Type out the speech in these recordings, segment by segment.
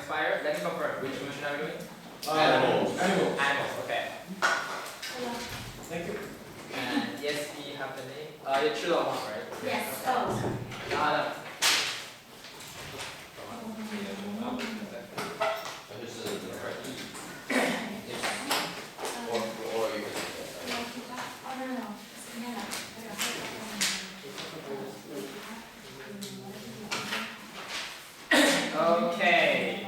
expired. Let me confirm. Which motion are we doing? Animals. Animals, okay. Thank you. And yes, we have the name. You're true or not, right? Yes. Oh. Okay.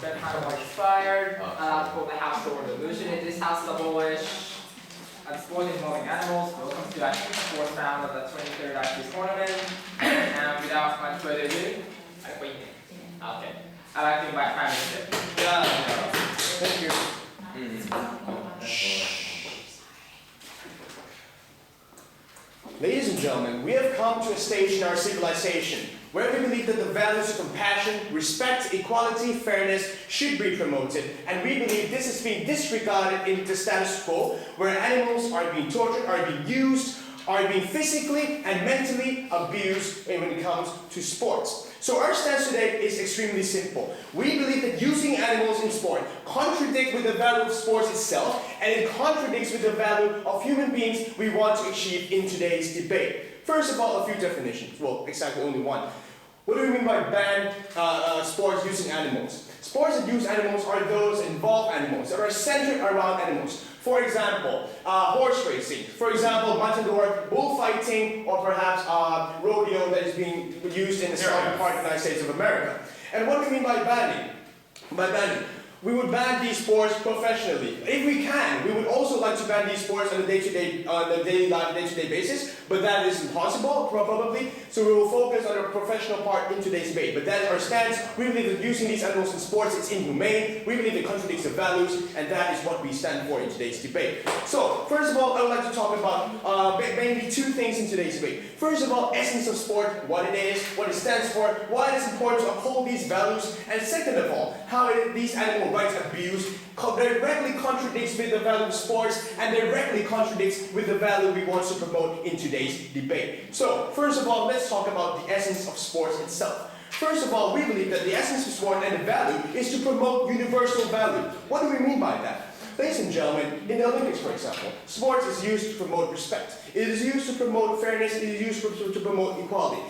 That time was expired. For the household revolution in this house is abolish. Sport involving animals. Welcome to ICU fourth round of the 23rd ICU Tournament. And without much further ado, okay. I'd like to invite Prime Minister. Thank you. Ladies and gentlemen, we have come to a stage in our civilization where we believe that the values of compassion, respect, equality, fairness should be promoted, and we believe this is being disregarded in the status quo, where animals are being tortured, are being used, are being physically and mentally abused when it comes to sports. So our stance today is extremely simple. We believe that using animals in sport contradicts with the value of sports itself, and it contradicts with the value of human beings we want to achieve in today's debate. First of all, a few definitions. Well, exactly only one. What do we mean by banned sports using animals? Sports that use animals are those that involve animals, that are centered around animals. For example, horse racing. For example, matador, bullfighting, or perhaps rodeo that is being used in the southern part of the United States of America. And what do we mean by banning? By banning, we would ban these sports professionally. If we can, we would also like to ban these sports on a day-to-day, daily life, day-to-day basis, but that is impossible, probably. So we will focus on our professional part in today's debate. But that is our stance. We believe that using these animals in sports is inhumane. We believe it contradicts the values, and that is what we stand for in today's debate. So, first of all, I would like to talk about mainly two things in today's debate. First of all, essence of sport, what it is, what it stands for, why it is important to uphold these values, and second of all, how these animal rights abuse directly contradicts with the value of sports and directly contradicts with the value we want to promote in today's debate. So, first of all, let's talk about the essence of sports itself. First of all, we believe that the essence of sport and the value is to promote universal value. What do we mean by that? Ladies and gentlemen, in the Olympics, for example, sports is used to promote respect. It is used to promote fairness. It is used to promote equality.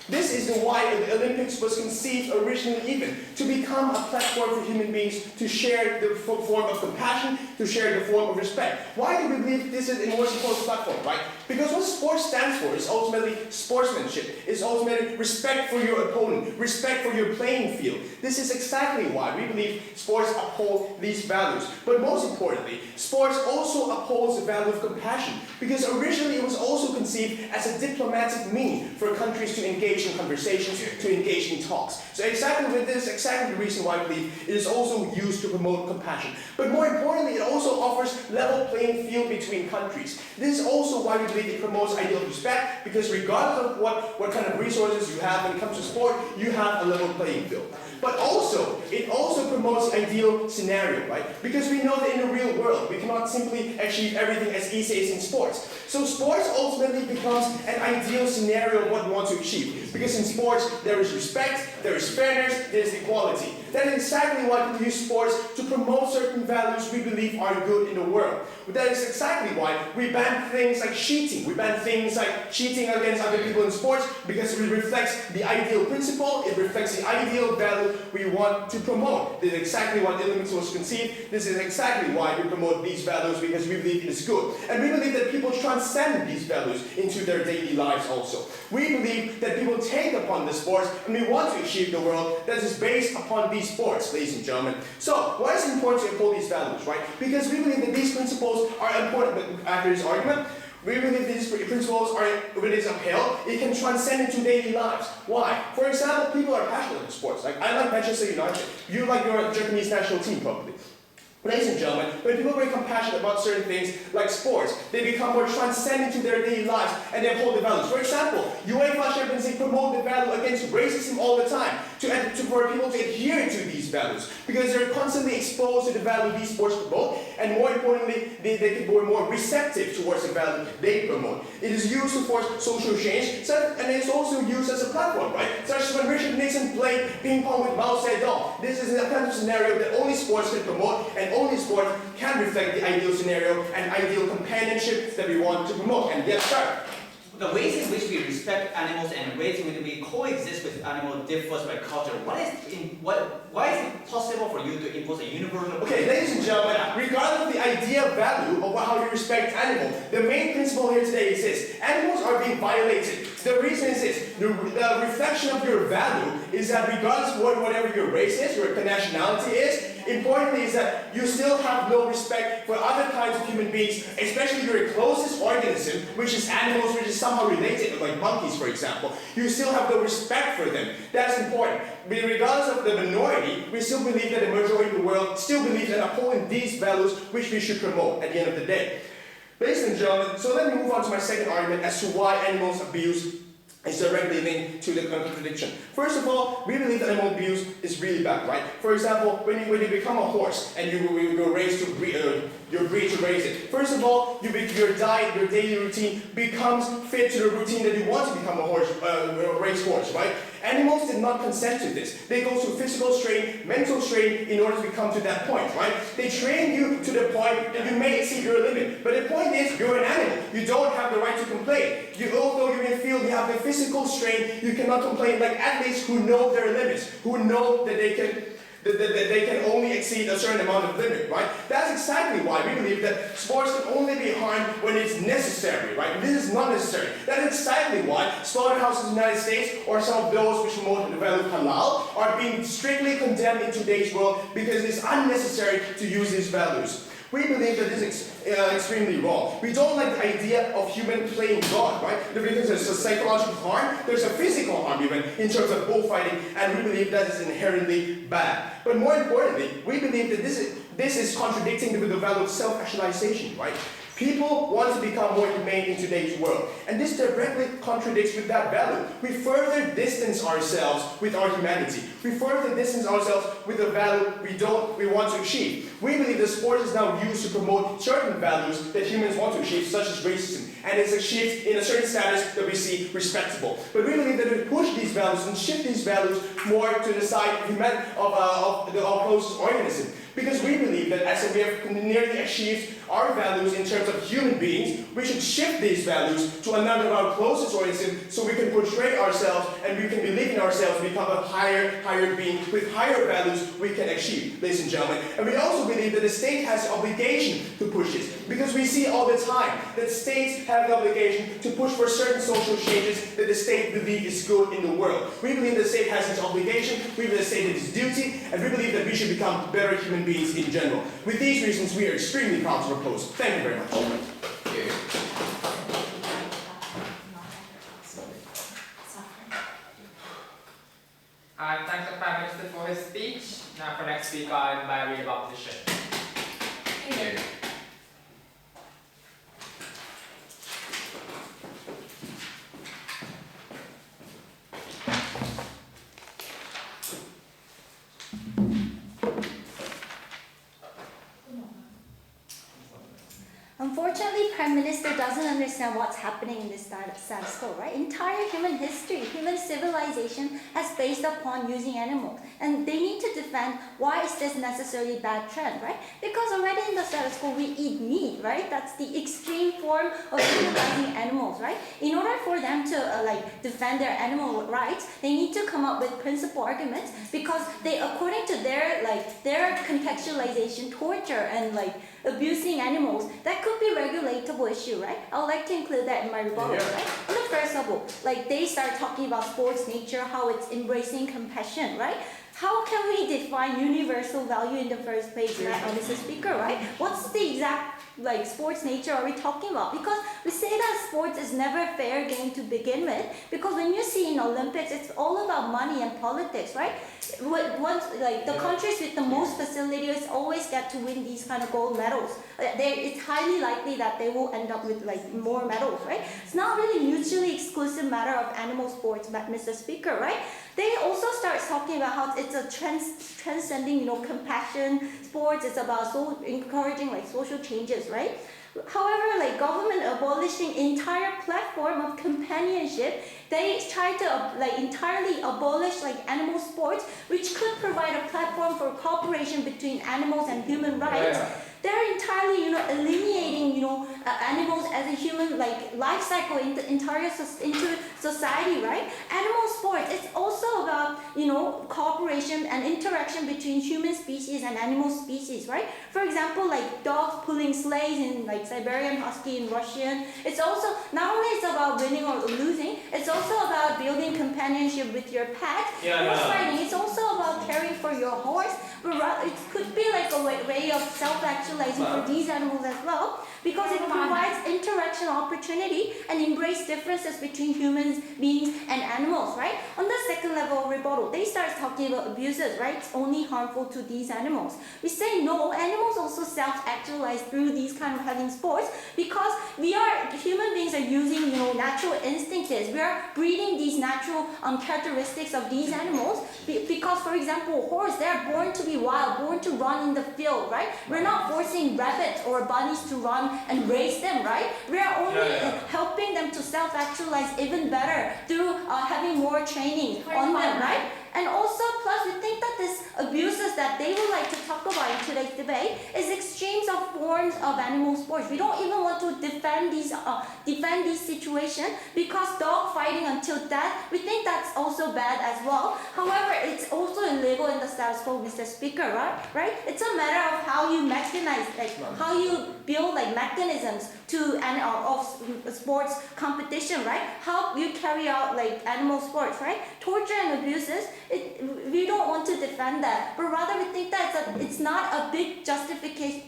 This is why the Olympics was conceived originally even, to become a platform for human beings to share the form of compassion, to share the form of respect. Why do we believe this is a more important platform, right? Because what sports stands for is ultimately sportsmanship, is ultimately respect for your opponent, respect for your playing field. This is exactly why we believe sports uphold these values. But most importantly, sports also upholds the value of compassion, because originally it was also conceived as a diplomatic means for countries to engage in conversations, to engage in talks. So exactly with this, exactly the reason why I believe it is also used to promote compassion. But more importantly, it also offers level playing field between countries. This is also why we believe it promotes ideal respect, because regardless of what kind of resources you have when it comes to sport, you have a level playing field. But also, it also promotes the ideal scenario, right? Because we know that in the real world, we cannot simply achieve everything as easy as in sports. So sports ultimately becomes an ideal scenario of what we want to achieve. Because in sports, there is respect, there is fairness, there is equality. That is exactly why we use sports to promote certain values we believe are good in the world. But that is exactly why we ban things like cheating. We ban things like cheating against other people in sports, because it reflects the ideal principle, it reflects the ideal value we want to promote. This is exactly why the Olympics was conceived. This is exactly why we promote these values, because we believe it is good. And we believe that people transcend these values into their daily lives also. We believe that people take upon the sports, and we want to achieve the world that is based upon these sports, ladies and gentlemen. So, why is it important to uphold these values, right? Because we believe that these principles are important. But after this argument, we believe these principles are, when it is upheld, it can transcend into daily lives. Why? For example, people are passionate about sports. Like, I like Manchester United. You like your Japanese national team, probably. Ladies and gentlemen, when people become passionate about certain things like sports, they become more transcendent to their daily lives and they uphold the values. For example, UEFA Champions League promote the value against racism all the time, for people to adhere to these values because they're constantly exposed to the value these sports promote, and more importantly, they can be more receptive towards the value they promote. It is used to force social change, and it's also used as a platform, right? Such as when Richard Nixon played ping pong with Mao Zedong. This is a kind of scenario that only sports can promote, and only sports can reflect the ideal scenario and ideal companionship that we want to promote. And get started. The ways in which we respect animals and ways in which we coexist with animals differs by culture. Why is it possible for you to impose a universal? Okay, ladies and gentlemen, regardless of the idea of value of how you respect animals, the main principle here today is this: animals are being violated. The reason is this: the reflection of your value is that regardless of whatever your race is, your nationality is, importantly is that you still have no respect for other kinds of human beings, especially your closest organism, which is animals, which is somehow related, like monkeys, for example. You still have no respect for them. That's important. But regardless of the minority, we still believe that the majority of the world still believes in upholding these values, which we should promote at the end of the day. Ladies and gentlemen, so let me move on to my second argument as to why animals abuse is directly linked to the contradiction. First of all, we believe that animal abuse is really bad, right? For example, when you become a horse and you're raised to breed, you're bred to raise it. First of all, your diet, your daily routine becomes fit to the routine that you want to become a race horse, right? Animals did not consent to this. They go through physical strain, mental strain in order to come to that point, right? They train you to the point that you may exceed your limit. But the point is, you're an animal. You don't have the right to complain. Although you may feel you have the physical strain, you cannot complain like athletes who know their limits, who know that they can only exceed a certain amount of limit, right? That's exactly why we believe that sports can only be harmed when it's necessary, right? This is not necessary. That is exactly why slaughterhouses in the United States or some of those which promote the value of halal are being strictly condemned in today's world because it's unnecessary to use these values. We believe that this is extremely wrong. We don't like the idea of human playing God, right? Because there's a psychological harm, there's a physical harm even in terms of bullfighting, and we believe that is inherently bad. But more importantly, we believe that this is contradicting with the value of self-actualization, right? People want to become more humane in today's world, and this directly contradicts with that value. We further distance ourselves with our humanity. We further distance ourselves with the value we want to achieve. We believe that sports is now used to promote certain values that humans want to achieve, such as racism, and it's achieved in a certain status that we see respectable. But we believe that we push these values and shift these values more to the side of our closest organism. Because we believe that as we have nearly achieved our values in terms of human beings, we should shift these values to another of our closest organisms so we can portray ourselves and we can believe in ourselves and become a higher being with higher values we can achieve, ladies and gentlemen. And we also believe that the state has the obligation to push this, because we see all the time that states have the obligation to push for certain social changes that the state believes is good in the world. We believe the state has its obligation, we believe the state has its duty, and we believe that we should become better human beings in general. With these reasons, we are extremely proud to propose. Thank you very much. I thank the Prime Minister for his speech. Now for next speaker, I invite read about opposition. Thank you. Unfortunately, Prime Minister doesn't understand what's happening in this status quo, right? Entire human history, human civilization has based upon using animals. And they need to defend why is this necessarily bad trend, right? Because already in the status quo, we eat meat, right? That's the extreme form of utilizing animals, right? In order for them to defend their animal rights, they need to come up with principal arguments because they, according to their contextualization, torture and abusing animals, that could be a regulatable issue, right? I would like to include that in my rebuttal, right? On the first level, they start talking about sports nature, how it's embracing compassion, right? How can we define universal value in the first place, Mr. Speaker, right? What's the exact sports nature are we talking about? Because we say that sports is never a fair game to begin with, because when you see in Olympics, it's all about money and politics, right? The countries with the most facilities always get to win these kind of gold medals. It's highly likely that they will end up with more medals, right? It's not really mutually exclusive matter of animal sports, Mr. Speaker, right? They also start talking about how it's a transcending, compassion sports. It's about encouraging like social changes, right? However, like government abolishing entire platform of companionship, they try to entirely abolish like animal sports, which could provide a platform for cooperation between animals and human rights. Yeah. They're entirely, eliminating, animals as a human life cycle into society, right? Animal sports, it's also about, cooperation and interaction between human species and animal species, right? For example, like dogs pulling sleighs in like Siberian Husky in Russian. It's also, not only it's about winning or losing, it's also about building companionship with your pet. Horse riding, it's also about caring for your horse, but rather it could be like a way of self-actualizing for these animals as well, because it provides interaction opportunity and embrace differences between human beings and animals, right? On the second level of rebuttal, they start talking about abuses, right? It's only harmful to these animals. We say no, animals also self-actualize through these kind of having sports, because human beings are using, natural instincts. We are breeding these natural characteristics of these animals, because, for example, horse, they are born to be wild, born to run in the field, right? We're not forcing rabbits or bunnies to run and race them, right? We are only helping them to self-actualize even better through having more training on them, right? And also, plus, we think that this abuses that they would like to talk about in today's debate is extremes of forms of animal sports. We don't even want to defend these situations, because dog fighting until death, we think that's also bad as well. However, it's also illegal in the status quo, Mr. Speaker, right? It's a matter of how you mechanize, how you build mechanisms to of sports competition, right? How you carry out animal sports, right? Torture and abuses, we don't want to defend that, but rather we think that it's not a big justification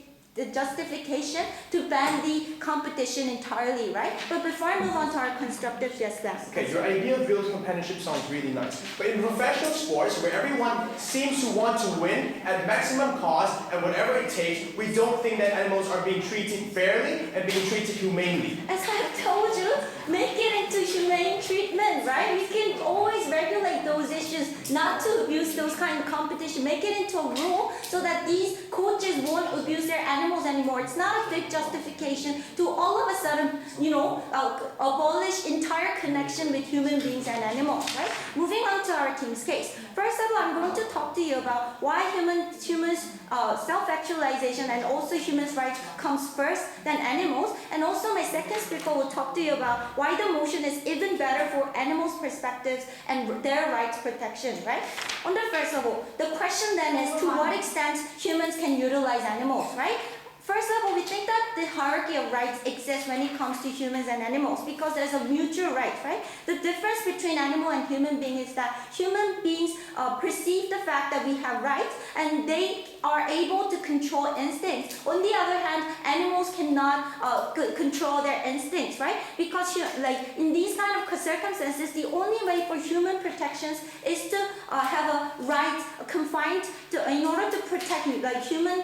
to ban the competition entirely, right? But before I move on to our constructive, yes, that's okay. Your idea of real companionship sounds really nice, but in professional sports, where everyone seems to want to win at maximum cost and whatever it takes, we don't think that animals are being treated fairly and being treated humanely. As I've told you, make it into humane treatment, right? We can always regulate those issues, not to abuse those kind of competition. Make it into a rule so that these coaches won't abuse their animals anymore. It's not a big justification to all of a sudden, abolish entire connection with human beings and animals, right? Moving on to our team's case. First of all, I'm going to talk to you about why humans self-actualization and also humans' rights comes first than animals. And also my second speaker will talk to you about why the motion is even better for animals' perspectives and their rights protection, right? On the first of all, the question then is to what extent humans can utilize animals, right? First of all, we think that the hierarchy of rights exists when it comes to humans and animals, because there's a mutual right, right? The difference between animal and human being is that human beings perceive the fact that we have rights and they are able to control instincts. On the other hand, animals cannot control their instincts, right? Because in these kind of circumstances, the only way for human protections is to have a right confined to, in order to protect human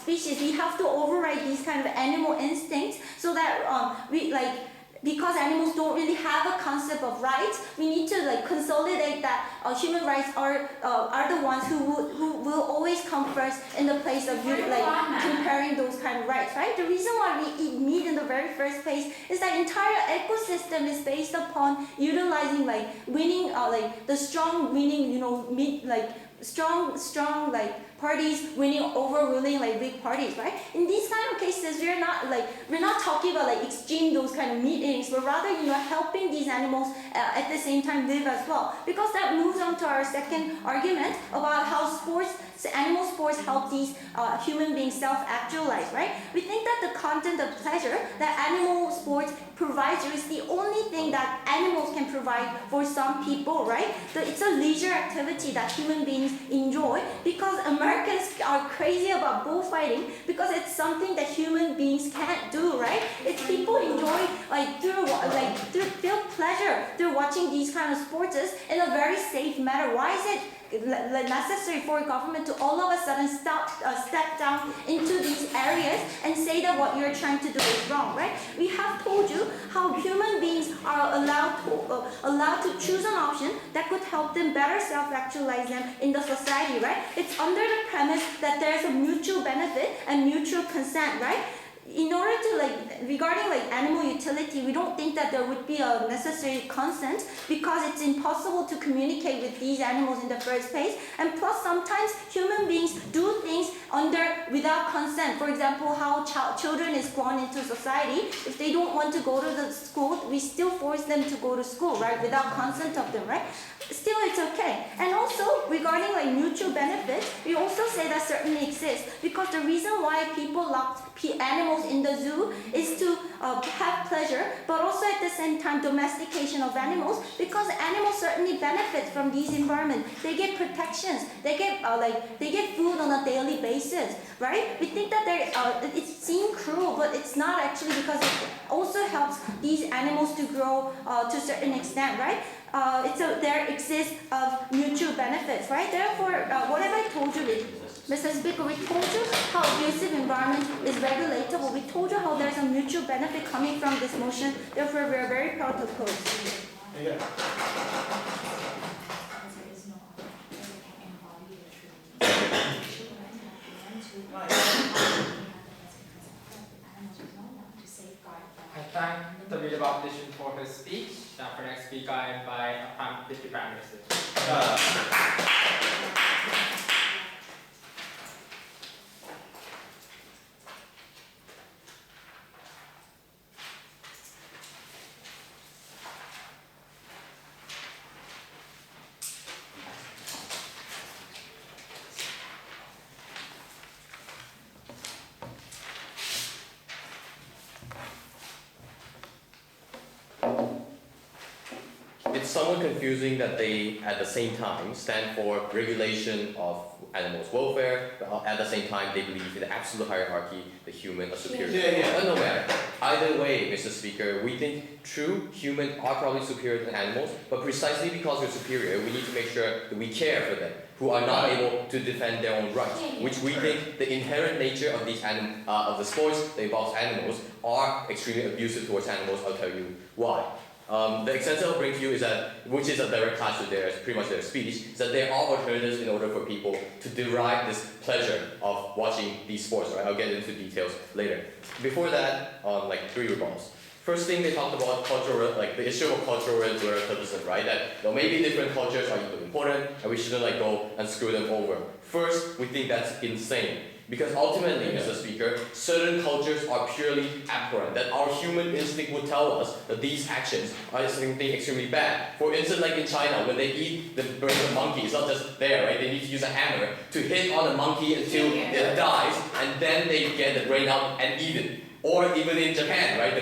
species, we have to override these kind of animal instincts, so that because animals don't really have a concept of rights, we need to consolidate that human rights are the ones who will always come first in the place of comparing those kind of rights, right? The reason why we eat meat in the very first place is that entire ecosystem is based upon utilizing winning the strong winning meat strong parties winning overruling weak parties, right? In these kind of cases, we're not talking about extreme those kind of meat eatings, but rather helping these animals at the same time live as well. Because that moves on to our second argument about how animal sports help these human beings self-actualize, right? We think that the content of pleasure that animal sports provides you is the only thing that animals can provide for some people, right? It's a leisure activity that human beings enjoy, because Americans are crazy about bullfighting because it's something that human beings can't do, right? It's people enjoy through feel pleasure through watching these kind of sports in a very safe manner. Why is it necessary for government to all of a sudden step down into these areas and say that what you're trying to do is wrong, right? We have told you how human beings are allowed to choose an option that could help them better self-actualize them in the society, right? It's under the premise that there's a mutual benefit and mutual consent, right? In order to regarding animal utility, we don't think that there would be a necessary consent because it's impossible to communicate with these animals in the first place. And plus, sometimes human beings do things without consent. For example, how children is born into society. If they don't want to go to the school, we still force them to go to school, right? Without consent of them, right? Still, it's okay. And also, regarding mutual benefits, we also say that certainly exists because the reason why people lock animals in the zoo is to have pleasure, but also at the same time domestication of animals because animals certainly benefit from these environments. They get protections. They get food on a daily basis, right? We think that it seems cruel, but it's not actually because it also helps these animals to grow to a certain extent, right? There exists mutual benefits, right? Therefore, what have I told you, Mr. Speaker? We told you how abusive environment is regulatable. We told you how there's a mutual benefit coming from this motion. Therefore, we are very proud to oppose. Yeah. I thank the Leader of Opposition for his speech. Now for next speaker, I invite Deputy Prime Minister. It's somewhat confusing that they, at the same time, stand for regulation of animals' welfare, but at the same time, they believe in the absolute hierarchy, the human are superior. But no matter. Either way, Mr. Speaker, we think true humans are probably superior than animals, but precisely because we're superior, we need to make sure that we care for them, who are not able to defend their own rights, which we think the inherent nature of these of the sports that involves animals are extremely abusive towards animals. I'll tell you why. The example I'll bring to you is that, which is a direct clash to pretty much their speech, is that there are alternatives in order for people to derive this pleasure of watching these sports, right? I'll get into details later. Before that, 3 rebuttals. First thing they talked about the issue of cultural relativism, right? That maybe different cultures are equally important and we shouldn't go and screw them over. First, we think that's insane. Because ultimately, Mr. Speaker, certain cultures are purely abhorrent, that our human instinct would tell us that these actions are something extremely bad. For instance, like in China, when they eat the monkey, it's not just there, right? They need to use a hammer to hit on the monkey until it dies, and then they get the brain out and eat it. Or even in Japan, right?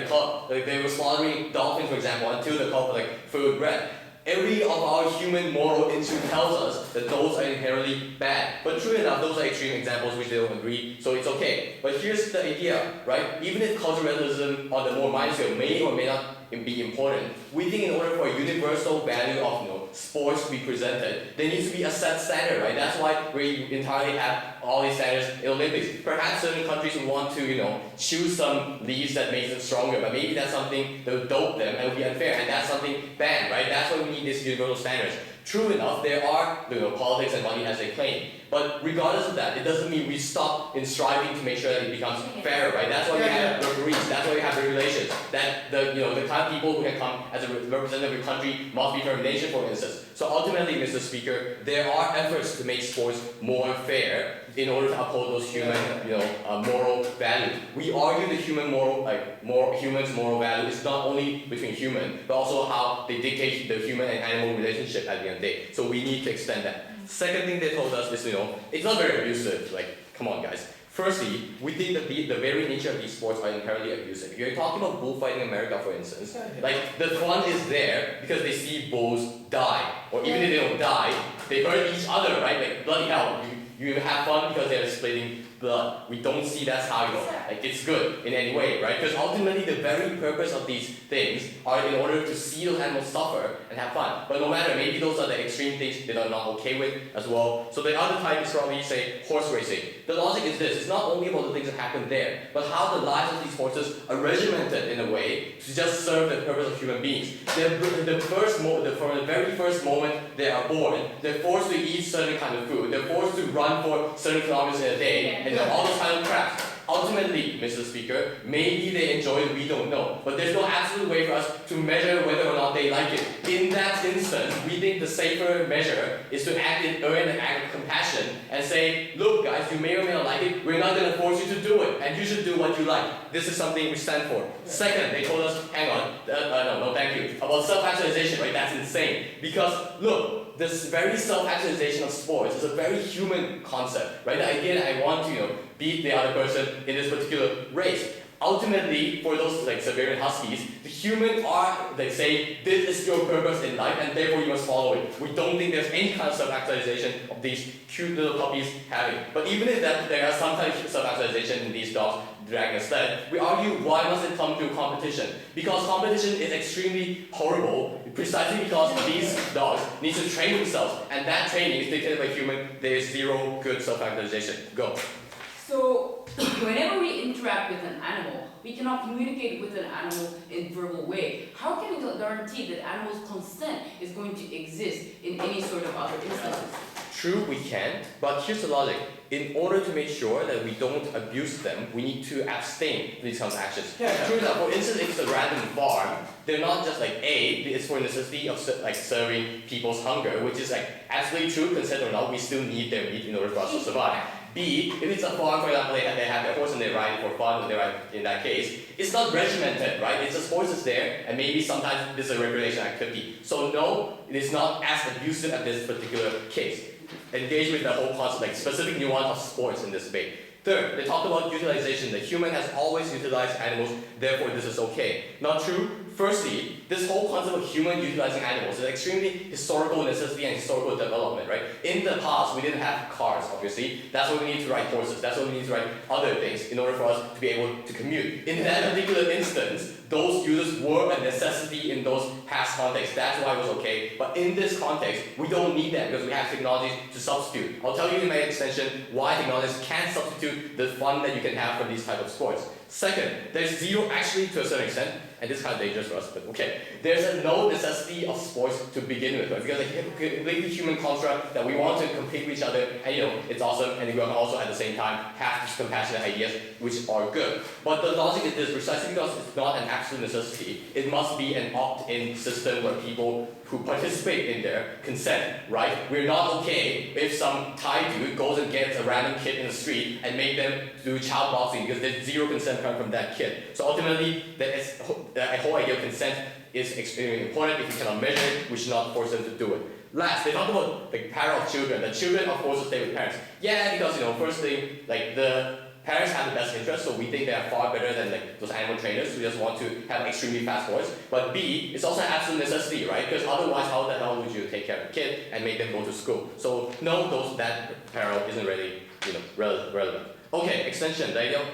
They were slaughtering dolphins, for example, until the cod filled with bread. Every of our human moral instinct tells us that those are inherently bad. But true enough, those are extreme examples which they don't agree, so it's okay. But here's the idea, right? Even if cultural relativism on the more minor scale may or may not be important, we think in order for a universal value of sports to be presented, there needs to be a set standard, right? That's why we entirely have all these standards in Olympics. Perhaps certain countries would want to, choose some leaves that makes them stronger, but maybe that's something that would dope them and would be unfair, and that's something banned, right? That's why we need these universal standards. True enough, there are politics and money as they claim. But regardless of that, it doesn't mean we stop in striving to make sure that it becomes fairer, right? That's why we have referees, that's why we have regulations. That the kind of people who can come as a representative of your country must be from a nation, for instance. So ultimately, Mr. Speaker, there are efforts to make sports more fair in order to uphold those human, moral values. We argue the humans' moral value is not only between humans, but also how they dictate the human and animal relationship at the end of the day. So we need to extend that. Second thing they told us is, it's not very abusive. Come on, guys. Firstly, we think that the very nature of these sports are inherently abusive. If you're talking about bullfighting in America, for instance, the fun is there because they see bulls die, or even if they don't die, they hurt each other, right? Bloody hell, you have fun because they're splitting blood. We don't see that's how, like it's good in any way, right? Because ultimately the very purpose of these things are in order to see those animals suffer and have fun. But no matter, maybe those are the extreme things that are not okay with as well. So the other type is probably, say, horse racing. The logic is this: it's not only about the things that happen there, but how the lives of these horses are regimented in a way to just serve the purpose of human beings. From the very first moment they are born, they're forced to eat certain kind of food. They're forced to run for certain kilometers in a day, and all those kind of crap. Ultimately, Mr. Speaker, maybe they enjoy it, we don't know. But there's no absolute way for us to measure whether or not they like it. In that instance, we think the safer measure is to act in an act of compassion and say, look guys, you may or may not like it, we're not going to force you to do it, and you should do what you like. This is something we stand for. Second, they told us, hang on, no, thank you, about self-actualization, right? That's insane. Because, look, this very self-actualization of sports is a very human concept, right? The idea that I want to, beat the other person in this particular race. Ultimately, for those like Siberian Huskies, the humans are, they say, this is your purpose in life and therefore you must follow it. We don't think there's any kind of self-actualization of these cute little puppies having. But even if there are some kind of self-actualization in these dogs dragging a sled, we argue why must it come through competition? Because competition is extremely horrible precisely because these dogs need to train themselves, and that training is dictated by human. There is zero good self-actualization. Go. So, whenever we interact with an animal, we cannot communicate with an animal in verbal way. How can we guarantee that animals' consent is going to exist in any sort of other instances? True, we can't, but here's the logic. In order to make sure that we don't abuse them, we need to abstain from these kinds of actions. True enough, for instance, if it's a random farm, they're not just like it's for necessity of like serving people's hunger, which is like absolutely true, consent or not, we still need their meat in order for us to survive. B, if it's a farm, for example, they have their horse and they ride for fun, or they ride in that case, it's not regimented, right? It's just horses there, and maybe sometimes this is a recreation activity. So no, it is not as abusive as this particular case. Engage with the whole concept, like specific nuance of sports in this debate. Third, they talked about utilization. The human has always utilized animals, therefore this is okay. Not true. Firstly, this whole concept of human utilizing animals is extremely historical necessity and historical development, right? In the past, we didn't have cars, obviously. That's why we need to ride horses. That's why we need to ride other things in order for us to be able to commute. In that particular instance, those uses were a necessity in those past contexts. That's why it was okay. But in this context, we don't need that because we have technologies to substitute. I'll tell you in my extension why technologies can substitute the fun that you can have from these type of sports. Second, there's zero, actually to a certain extent, and this is kind of dangerous for us, but okay. There's no necessity of sports to begin with, right? Because it's a completely human construct that we want to compete with each other, and it's awesome, and we can also at the same time have these compassionate ideas which are good. But the logic is this: precisely because it's not an absolute necessity, it must be an opt-in system where people who participate in there consent, right? We're not okay if some Thai dude goes and gets a random kid in the street and make them do child boxing because there's zero consent coming from that kid. So ultimately, the whole idea of consent is extremely important. If you cannot measure it, we should not force them to do it. Last, they talked about the power of children. The children are forced to stay with parents. Yeah, because first thing, like the parents have the best interest, so we think they are far better than like those animal trainers who just want to have an extremely fast horse. But B, it's also an absolute necessity, right? Because otherwise, how the hell would you take care of a kid and make them go to school? So no, that peril isn't really relevant. Okay, extension, the idea of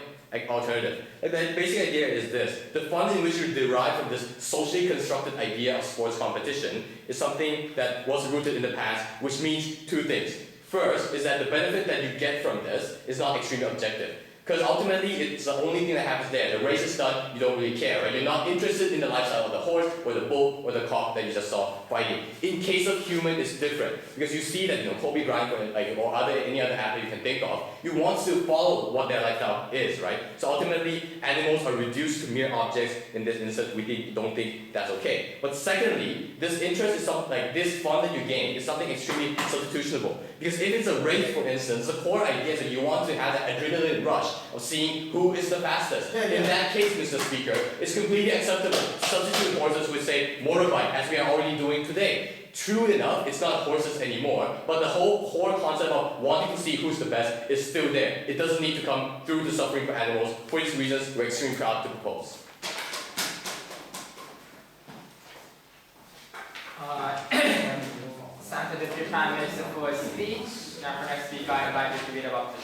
alternative. Like the basic idea is this: the funds in which you derive from this socially constructed idea of sports competition is something that was rooted in the past, which means two things. First is that the benefit that you get from this is not extremely objective. Because ultimately, it's the only thing that happens there. The race is done, you don't really care, right? You're not interested in the lifestyle of the horse, or the bull, or the cock that you just saw fighting. In case of human, it's different. Because you see that, Kobe Bryant, or any other athlete you can think of, you want to follow what their lifestyle is, right? So ultimately, animals are reduced to mere objects. In this instance, we don't think that's okay. But secondly, this interest is something like this fun that you gain is something extremely substitutionable. Because if it's a race, for instance, the core idea is that you want to have that adrenaline rush of seeing who is the fastest. In that case, Mr. Speaker, it's completely acceptable to substitute horses with, say, motorbike, as we are already doing today. True enough, it's not horses anymore, but the whole core concept of wanting to see who's the best is still there. It doesn't need to come through the suffering for animals. For these reasons, we're extremely proud to propose. Senator Deputy Prime Minister for his speech. Now for next speaker, I invite you to read about the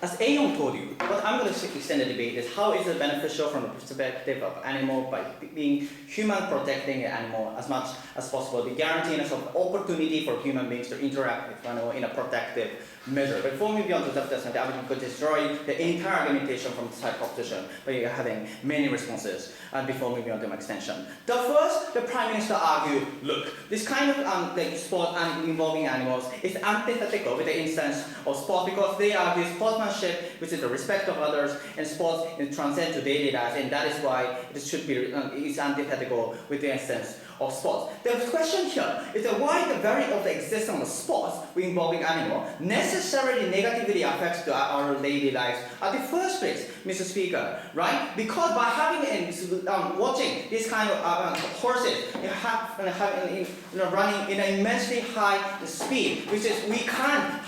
as AHyun told you, what I'm going to extend the debate is how is it beneficial from the perspective of animal by being human protecting an animal as much as possible, the guaranteeing us of opportunity for human beings to interact with animal in a protective measure. Before we beyond to that assessment, I would destroy the entire argumentation from the side proposition by having many responses before moving on to my extension. The first, the Prime Minister argued, look, this kind of sport involving animals is antithetical with the instance of sport because they argue sportsmanship, which is the respect of others, and sports transcend to daily life, and that is why it should be is antithetical with the instance of sports. The question here is that why the very of the existence of sports involving animal necessarily negatively affects our daily lives at the first place, Mr. Speaker, right? Because by having and watching this kind of horses running in an immensely high speed, which is we can't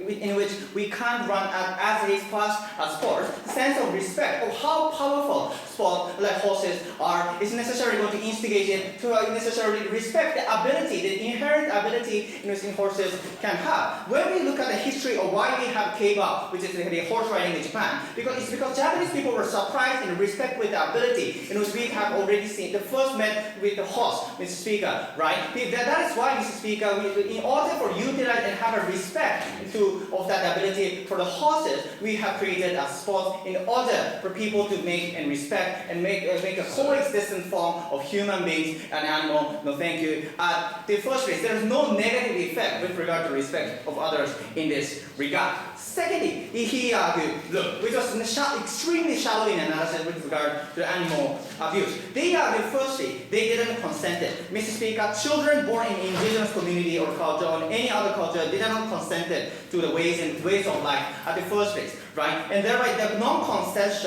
in which we can't run as fast as sports, the sense of respect of how powerful sport like horses are is necessarily going to instigate it to necessarily respect the ability, the inherent ability in which horses can have. When we look at the history of why we have K-pop, which is the horse riding in Japan, it's because Japanese people were surprised and respect with the ability in which we have already seen the first met with the horse, Mr. Speaker, right? That is why, Mr. Speaker, in order for utilize and have a respect of that ability for the horses, we have created a sport in order for people to make and respect and make a coexistent form of human beings and animal. No, thank you. The first place, there is no negative effect with regard to respect of others in this regard. Secondly, he argued, look, which was extremely shallow in analysis with regard to animal abuse. They argued, firstly, they didn't consent it. Mr. Speaker, children born in indigenous community or culture or any other culture did not consent to the ways of life at the first place, right? And thereby the non-consenting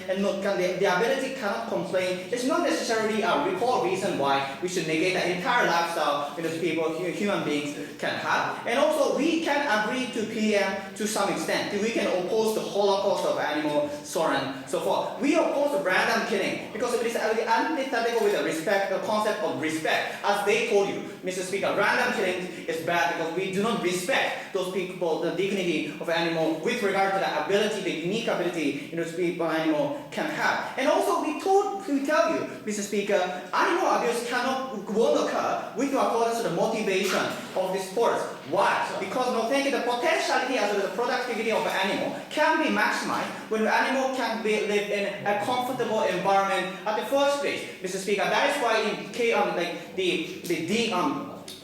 and the ability cannot complain is not necessarily a core reason why we should negate the entire lifestyle which people, human beings can have. And also we can agree to PM to some extent. We can oppose the Holocaust of animals, so on and so forth. We oppose the random killing because it is antithetical with the concept of respect. As they told you, Mr. Speaker, random killing is bad because we do not respect those people, the dignity of animal with regard to the ability, the unique ability in which people animal can have. And also we tell you, Mr. Speaker, animal abuse won't occur with accordance to the motivation of the sports. Why? Because the potentiality as well as the productivity of an animal can be maximized when the animal can live in a comfortable environment at the first place, Mr. Speaker. That is why in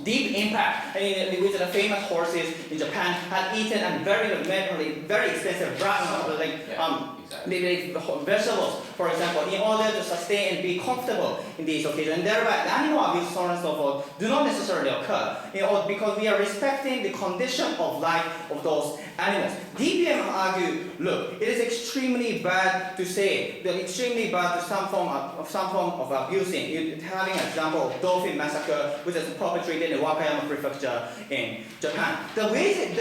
Deep Impact, which the famous horses in Japan had eaten and very expensive vegetables, for example, in order to sustain and be comfortable in these occasions. And thereby, animal abuse, so on and so forth, do not necessarily occur because we are respecting the condition of life of those animals. DPM argued, look, it is extremely bad to say, extremely bad to some form of abusing. Having an example of dolphin massacre, which is perpetrated in Wakayama Prefecture in Japan. The reason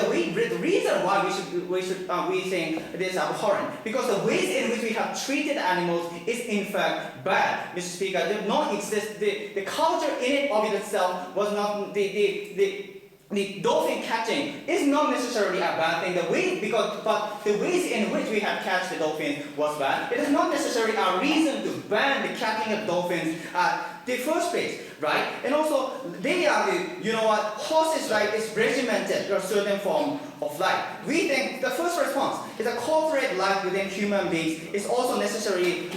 why we think it is abhorrent because the ways in which we have treated animals is in fact bad, Mr. Speaker. They don't exist. The culture in it of itself was not the dolphin catching is not necessarily a bad thing. But the ways in which we have catch the dolphins was bad. It is not necessarily a reason to ban the catching of dolphins at the first place, right? And also they argue, horses life is regimented to a certain form of life. We think the first response is a corporate life within human beings is also necessarily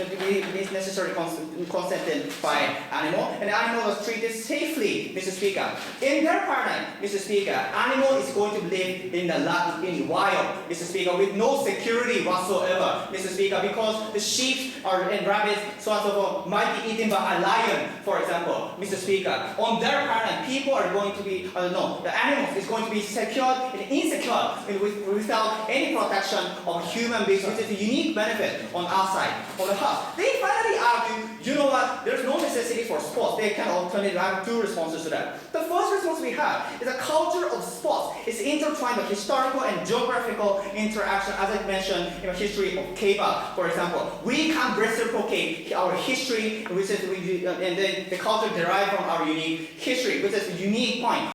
consented by animal, and animal was treated safely, Mr. Speaker. In their paradigm, Mr. Speaker, animal is going to live in the wild, Mr. Speaker, with no security whatsoever, Mr. Speaker, because the sheep and rabbits, so on and so forth, might be eaten by a lion, for example, Mr. Speaker. On their paradigm, people are going to be, the animals is going to be secured and insecure without any protection of human beings, which is a unique benefit on our side of the house. They finally argue, there's no necessity for sports. They can alternatively have two responses to that. The first response we have is a culture of sports. It's intertwined with historical and geographical interaction, as I mentioned in the history of K-pop, for example. We can reciprocate our history, which is and the culture derived from our unique history, which is a unique point